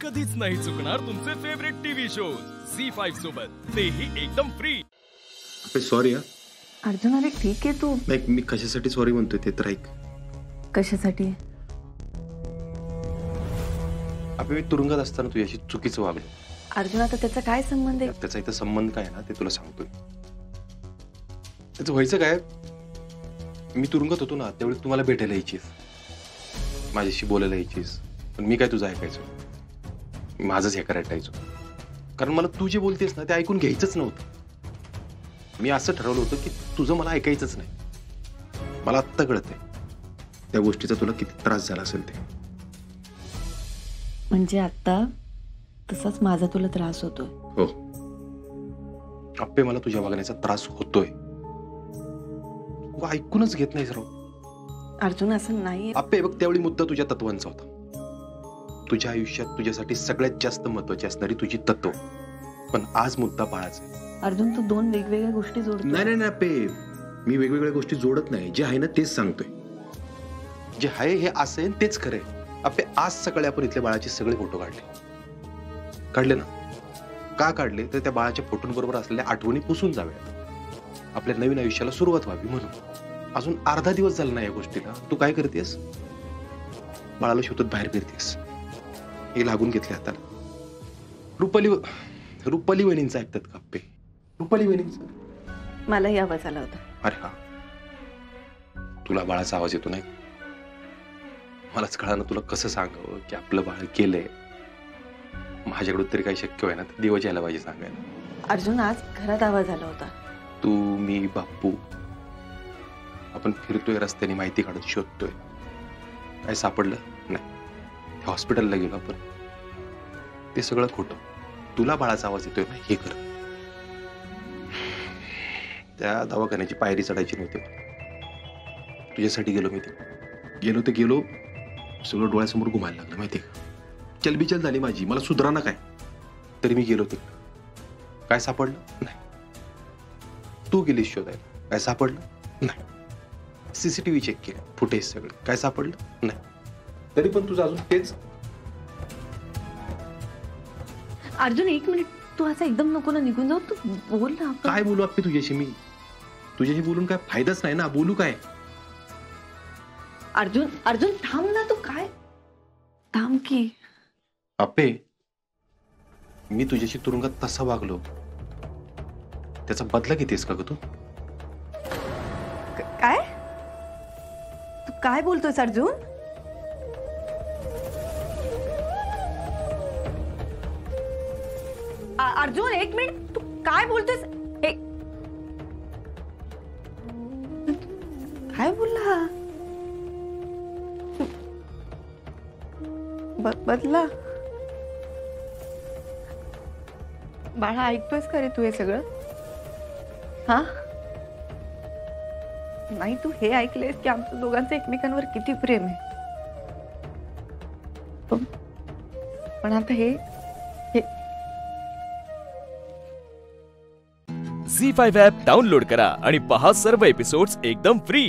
कधीच नाही चुकणार तुमचे फेवरेट टीव्ही शोज झी5 सोबत, तेही एकदम फ्री. सॉरी हा. अर्जुन अरे ठीक आहे तू. नाही मी कशासाठी सॉरी म्हणतोय ते तर ऐक. कशासाठी? मी तुरुंगात असताना तुझ्याशी चुकीचं वागलो. अर्जुन आता त्याचा काय संबंध आहे? त्याचा इथं संबंध काय ना ते तुला सांगतोय. त्याचं व्हायचं काय, मी तुरुंगात होतो ना त्यावेळी तुम्हाला भेटायला यायचीस, माझ्याशी बोलायला यायचीस, पण मी काय तुझं ऐकायचो, माझंच हे करायचो. कारण मला तू जे बोलतेस ना ते ऐकून घ्यायचंच नव्हतं. मी असं ठरवलं होतं की तुझं मला ऐकायचंच नाही. मला आत्ता कळतंय त्या गोष्टीचा तुला किती त्रास झाला असेल ते. म्हणजे आता तसाच माझा तुला त्रास होतोय? हो अप्पे, मला तुझ्या वागण्याचा त्रास होतोय. तू ऐकूनच घेत नाहीस राव. अर्जुन असं नाही अप्पे. बघ त्यावेळी मुद्दा तुझ्या तत्वांचा होता. तुझ्या आयुष्यात तुझ्यासाठी सगळ्यात जास्त महत्वाची असणारी तुझी तत्व. पण आज मुद्दा बाळाचा आहे. अर्जुन तू दोन वेगवेगळ्या गोष्टी जोडतो. नाही नाही अप्पे, मी वेगवेगळ्या गोष्टी जोडत नाही. जे आहे ना तेच सांगतोय. जे आहे हे असं आहे तेच खरंय. अप्पे आज सकाळी आपण इथल्या बाळाचे सगळे फोटो काढले ना. का काढले तर त्या बाळाच्या फोटोंबरोबर असलेल्या आठवणी पुसून जाव्या, आपल्या नवीन आयुष्याला सुरुवात व्हावी म्हणून. अजून अर्धा दिवस झाला नाही या गोष्टीला. तू काय करतेस? बाळाला शोधत बाहेर फिरतेस. हे लागून घेतले हाताला. रुपाली वहिनींचं ऐकतात का अप्पे? रुपाली वहिनींचं मलाही आवाज आला होता. अरे हा, तुला बाळाचा आवाज येतो नाही? मलाच कळा ना तुला कसं सांगावं की आपलं बाळ गेलंय. माझ्याकडून तरी काही शक्य होय ना, तर देवाची यायला पाहिजे सांगायला. अर्जुन आज घरात आवाज आला होता. तू, मी, बाप्पू आपण फिरतोय रस्त्याने, माहिती काढत शोधतोय. काय सापडलं नाही. हॉस्पिटलला गेलो आपण, ते सगळं खोटं. तुला बाळाचा आवाज येतोय ना हे खरं. त्या दवाखान्याची पायरी चढायची नव्हती. तुझ्यासाठी गेलो मी. ते गेलो सगळं डोळ्यासमोर घुमायला लागलं माहिती का. चलबिचल झाली माझी, मला सुधराना काय. तरी मी गेलो तिकडे. काय सापडलं नाही. तू गेलीस शोधायला, काय सापडलं नाही. सीसीटीव्ही चेक केलं, फुटेज सगळं, काय सापडलं नाही. तरी पण तुझं अजून तेच. अर्जुन एक मिनिट, तू असं एकदम नको ना निघून जाऊ. तू बोल ना. काय बोलू अप्पे तुझ्याशी मी? तुझ्याशी बोलून काय फायदाच नाही ना. बोलू काय? अर्जुन अर्जुन थांब ना. तू काय थांब की. अप्पे, मी तुझ्याशी तुरुंगात तसा वागलो, त्याचा बदला घेतेस का ग तू? काय तू काय बोलतोयस अर्जुन? अर्जुन एक मिनिट, तू काय बोलतोयस? काय बोलला? बदला? बाळा ऐकतोयस का रे तू हे सगळं? हा नाही, तू हे ऐकलेस की आमचं दोघांचं एकमेकांवर किती प्रेम आहे. पण आता हे झी5 ॲप डाउनलोड करा आणि पहा सर्व एपिसोड्स एकदम फ्री.